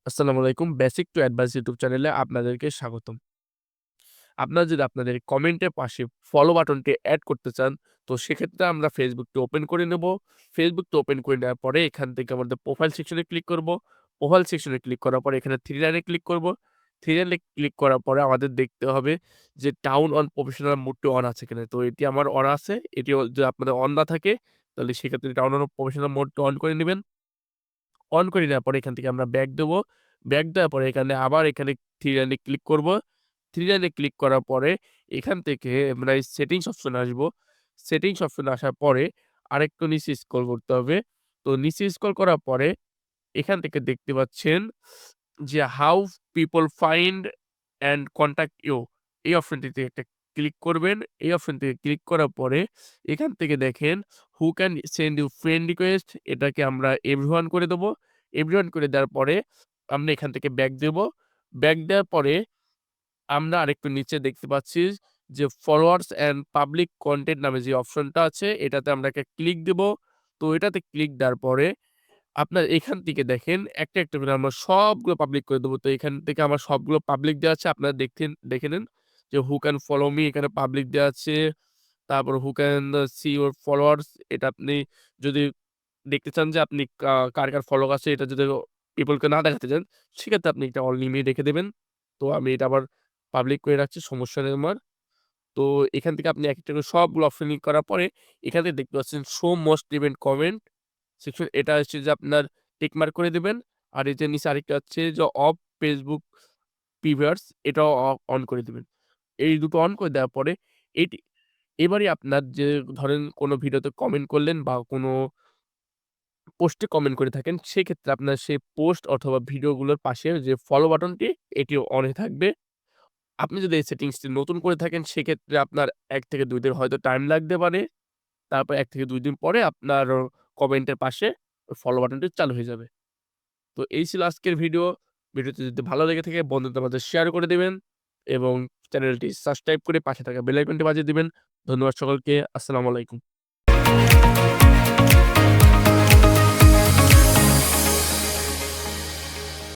আসসালামু আলাইকুম। Basic to advance YouTube চ্যানেলে আপনাদেরকে স্বাগতম। আপনারা যদি আপনাদের কমেন্টের পাশে ফলো বাটনটি এড করতে চান, তো সেক্ষেত্রে আমরা ফেসবুকটি ওপেন করে নেব। ফেসবুকটা ওপেন করে নেওয়ার পরে এখান থেকে আমাদের প্রোফাইল সেকশনে ক্লিক করব। প্রোফাইল সেকশনে ক্লিক করার পরে এখানে 3 লাইনে ক্লিক করব। 3 লাইনে ক্লিক করার পরে আমাদের দেখতে হবে যে টাউন অন প্রফেশনাল মোডটি অন আছে কিনা। তো এটি আমার অন আছে। এটিও যদি আপনাদের অন না থাকে তাহলে সেক্ষেত্রে টাউন অন প্রফেশনাল মোডটা অন করে নিবেন। অন করে নেওয়ার পরে এখান থেকে আমরা ব্যাক দেবো। ব্যাক দেওয়ার পরে এখানে 3 লাইনে ক্লিক করব। 3 লাইনে ক্লিক করার পরে এখান থেকে আমরা এই সেটিংস অপশনে আসবো। সেটিংস অপশনে আসার পরে আরেকটু নিচে স্ক্রল করতে হবে। তো নিচে স্ক্রল করার পরে এখান থেকে দেখতে পাচ্ছেন যে how people find and contact you এই অপশনটিতে একটা ক্লিক করবেন। এই অপশন থেকে ক্লিক করার পরে এখান থেকে দেখেন who can send you friend request এটাকে আমরা এভরিওয়ান করে দেবো। এভরিওয়ান করে দেওয়ার পরে আমরা এখান থেকে ব্যাক দেব। ব্যাক দেওয়ার পরে আমরা আরেকটু নিচে দেখতে পাচ্ছি যে ফলোয়ার্স অ্যান্ড পাবলিক কনটেন্ট নামে যে অপশনটা আছে এটাতে আমরা একটা ক্লিক দেব। তো এটাতে ক্লিক দেওয়ার পরে আপনার এখান থেকে দেখেন একটা করে আমরা সবগুলো পাবলিক করে দেবো। তো এখান থেকে আমার সবগুলো পাবলিক দেওয়া আছে। আপনারা দেখে নেন যে হু ক্যান ফলো মি এখানে পাবলিক দেওয়া আছে। তারপর who can see your followers এটা আপনি যদি দেখতে চান যে আপনি কার ফলো আছে এটা যদি পিপলকে না দেখাতে চান, সেক্ষেত্রে আপনি এটা অল লিমিট রেখে দেবেন। তো আমি এটা আবার পাবলিক করে রাখছি, সমস্যা নেই আমার। তো এখান থেকে আপনি একেকটা করে সবগুলো অপশন ক্লিক করার পরে এখান থেকে দেখতে পাচ্ছেন show most event comment section এটা হচ্ছে যে আপনার টিক মার্ক করে দিবেন। আর এই যে নিচে আরেকটা হচ্ছে যে অফ ফেসবুক প্রিভিয়ার্স এটাও অন করে দিবেন। এই দুটো অন করে দেওয়ার পরে এটি এবারে আপনার যে ধরেন কোনো ভিডিওতে কমেন্ট করলেন বা কোনো পোস্টে কমেন্ট করে থাকেন, সেক্ষেত্রে আপনার সেই পোস্ট অথবা ভিডিওগুলোর পাশে যে ফলো বাটনটি এটিও অনে থাকবে। আপনি যদি এই সেটিংসটি নতুন করে থাকেন, সেক্ষেত্রে আপনার ১ থেকে ২ দিন হয়তো টাইম লাগতে পারে। তারপর ১ থেকে ২ দিন পরে আপনার কমেন্টের পাশে ফলো বাটনটি চালু হয়ে যাবে। তো এই ছিল আজকের ভিডিও। ভিডিওটি যদি ভালো লেগে থাকে বন্ধুদের মাঝে শেয়ার করে দিবেন এবং চ্যানেলটি সাবস্ক্রাইব করে পাশে থাকা বেল আইকনটি বাজিয়ে দিবেন। ধন্যবাদ সকলকে। আসসালামু আলাইকুম।